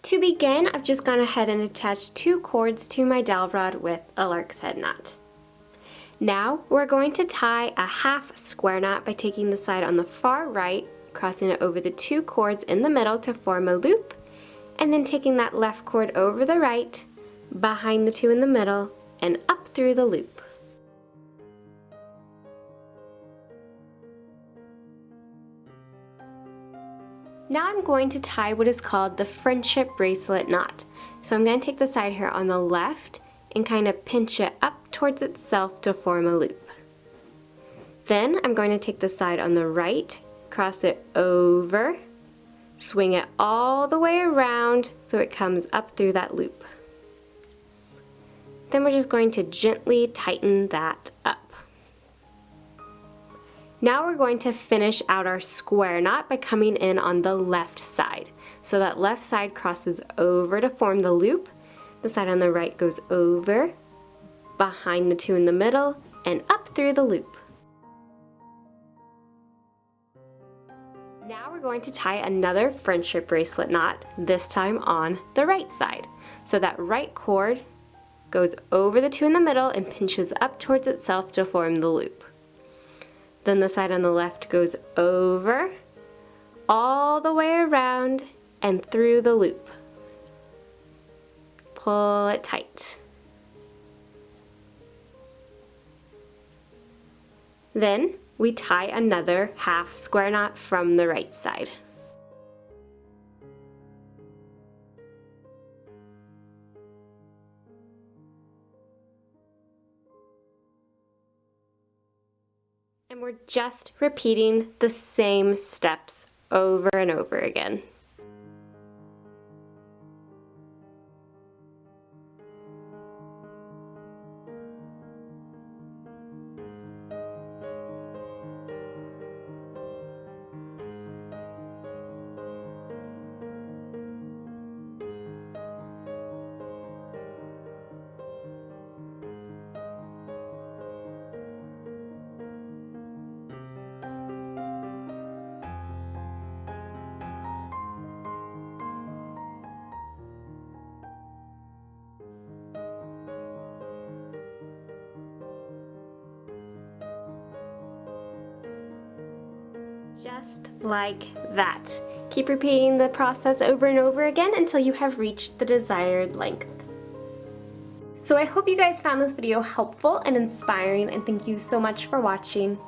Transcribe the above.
To begin, I've just gone ahead and attached 2 cords to my dowel rod with a lark's head knot. Now we're going to tie a half square knot by taking the side on the far right, crossing it over the 2 cords in the middle to form a loop, and then taking that left cord over the right, behind the 2 in the middle, and up through the loop. Now I'm going to tie what is called the friendship bracelet knot. So I'm going to take the side here on the left and kind of pinch it up towards itself to form a loop. Then I'm going to take the side on the right, cross it over, swing it all the way around so it comes up through that loop. Then we're just going to gently tighten that up. Now we're going to finish out our square knot by coming in on the left side. So that left side crosses over to form the loop. The side on the right goes over, behind the 2 in the middle, and up through the loop. Now we're going to tie another friendship bracelet knot, this time on the right side. So that right cord goes over the 2 in the middle and pinches up towards itself to form the loop. Then the side on the left goes over, all the way around, and through the loop. Pull it tight. Then we tie another half square knot from the right side. And we're just repeating the same steps over and over again. Just like that. Keep repeating the process over and over again until you have reached the desired length. So I hope you guys found this video helpful and inspiring, and thank you so much for watching.